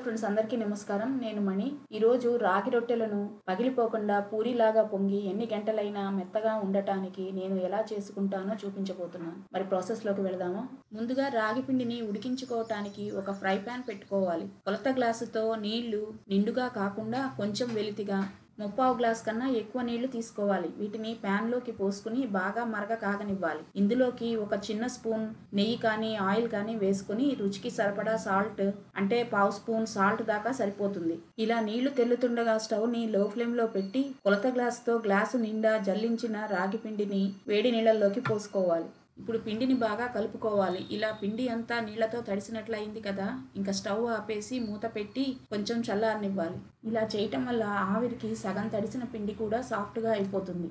Friends, అందరికీ నమస్కారం. నేను మణి. ఈరోజు రాగి రొట్టెలను పగిలిపోకుండా పూరిలాగా పొంగి ఎన్ని గంటలైనా మెత్తగా ఉండటానికి నేను ఎలా చేసుకుంటానో చూపించబోతున్నాను. మరి ప్రాసెస్లోకి వెళదామా? ముందుగా రాగి పిండిని ఉడికించుకోవటానికి ఒక ఫ్రై పాన్ పెట్టుకోవాలి. కొలత గ్లాసుతో నీళ్లు నిండుగా కాకుండా కొంచెం వెలితిగా 3/4 గ్లాస్ కన్నా ఎక్కువ నీళ్లు తీసుకోవాలి. వీటిని ప్యాన్లోకి పోసుకుని బాగా మరగ కాగనివ్వాలి. ఇందులోకి ఒక చిన్న స్పూన్ నెయ్యి కానీ ఆయిల్ కానీ వేసుకుని రుచికి సరిపడా సాల్ట్, అంటే 1/2 స్పూన్ సాల్ట్ దాకా సరిపోతుంది. ఇలా నీళ్లు తెల్లుతుండగా స్టవ్ని లో ఫ్లేమ్లో పెట్టి కొలత గ్లాసుతో గ్లాసు నిండా జల్లించిన రాగి పిండిని వేడి నీళ్ళల్లోకి పోసుకోవాలి. ఇప్పుడు పిండిని బాగా కలుపుకోవాలి. ఇలా పిండి అంతా నీళ్లతో తడిసినట్లయింది కదా, ఇంకా స్టవ్ ఆపేసి మూత పెట్టి కొంచెం చల్లారనివ్వాలి. ఇలా చేయటం వల్ల ఆవిరికి సగం తడిసిన పిండి కూడా సాఫ్ట్గా అయిపోతుంది.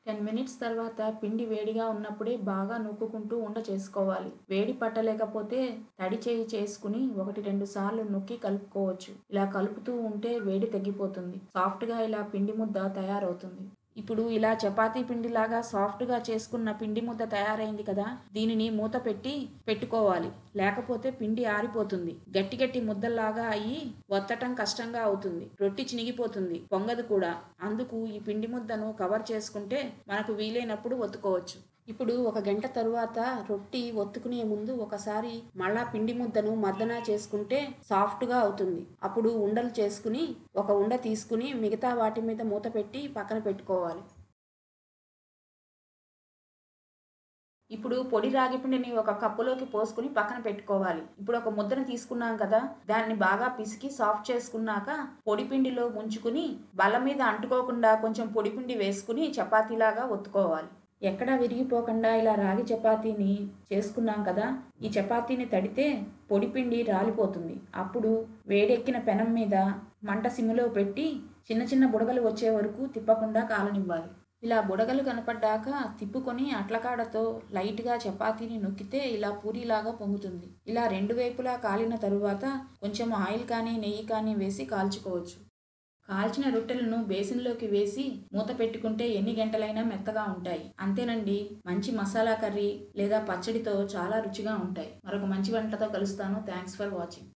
10 మినిట్స్ తర్వాత పిండి వేడిగా ఉన్నప్పుడే బాగా నొక్కుకుంటూ ఉండ చేసుకోవాలి. వేడి పట్టలేకపోతే తడి చేయి చేసుకుని 1-2 సార్లు నొక్కి కలుపుకోవచ్చు. ఇలా కలుపుతూ ఉంటే వేడి తగ్గిపోతుంది. సాఫ్ట్గా ఇలా పిండి ముద్ద తయారవుతుంది. ఇప్పుడు ఇలా చపాతీ పిండిలాగా సాఫ్ట్గా చేసుకున్న పిండి ముద్ద తయారైంది కదా, దీనిని మూత పెట్టుకోవాలి. లేకపోతే పిండి ఆరిపోతుంది. గట్టి గట్టి ముద్దల్లాగా అయ్యి వత్తటం కష్టంగా అవుతుంది. రొట్టి చినిగిపోతుంది, పొంగదు కూడా. అందుకు ఈ పిండి ముద్దను కవర్ చేసుకుంటే మనకు వీలైనప్పుడు ఒత్తుకోవచ్చు. ఇప్పుడు 1 గంట తరువాత రొట్టి ఒత్తుకునే ముందు ఒకసారి మళ్ళా పిండి ముద్దను మర్దన చేసుకుంటే సాఫ్ట్గా అవుతుంది. అప్పుడు ఉండలు చేసుకుని ఒక ఉండ తీసుకుని మిగతా వాటి మీద మూత పెట్టి పక్కన పెట్టుకోవాలి. ఇప్పుడు పొడి రాగి పిండిని ఒక కప్పులోకి పోసుకుని పక్కన పెట్టుకోవాలి. ఇప్పుడు ఒక ముద్దను తీసుకున్నాం కదా, దాన్ని బాగా పిసికి సాఫ్ట్ చేసుకున్నాక పొడి పిండిలో ముంచుకుని బల్ల మీద అంటుకోకుండా కొంచెం పొడి పిండి వేసుకుని చపాతీలాగా ఒత్తుకోవాలి. ఎక్కడా విరిగిపోకుండా ఇలా రాగి చపాతీని చేసుకున్నాం కదా, ఈ చపాతీని తడితే పొడిపిండి రాలిపోతుంది. అప్పుడు వేడెక్కిన పెనం మీద మంట సిమ్లో పెట్టి చిన్న చిన్న బుడగలు వచ్చే వరకు తిప్పకుండా కాలనివ్వాలి. ఇలా బుడగలు కనపడ్డాక తిప్పుకొని అట్లకాడతో లైట్గా చపాతీని నొక్కితే ఇలా పూరీలాగా పొంగుతుంది. ఇలా 2 వైపులా కాలిన తరువాత కొంచెం ఆయిల్ కానీ నెయ్యి కానీ వేసి కాల్చుకోవచ్చు. కాల్చిన రొట్టెలను బేసిన్లోకి వేసి మూత పెట్టుకుంటే ఎన్ని గంటలైనా మెత్తగా ఉంటాయి. అంతేనండి, మంచి మసాలా కర్రీ లేదా పచ్చడితో చాలా రుచిగా ఉంటాయి. మరొక మంచి వంటతో కలుస్తాను. Thanks for watching.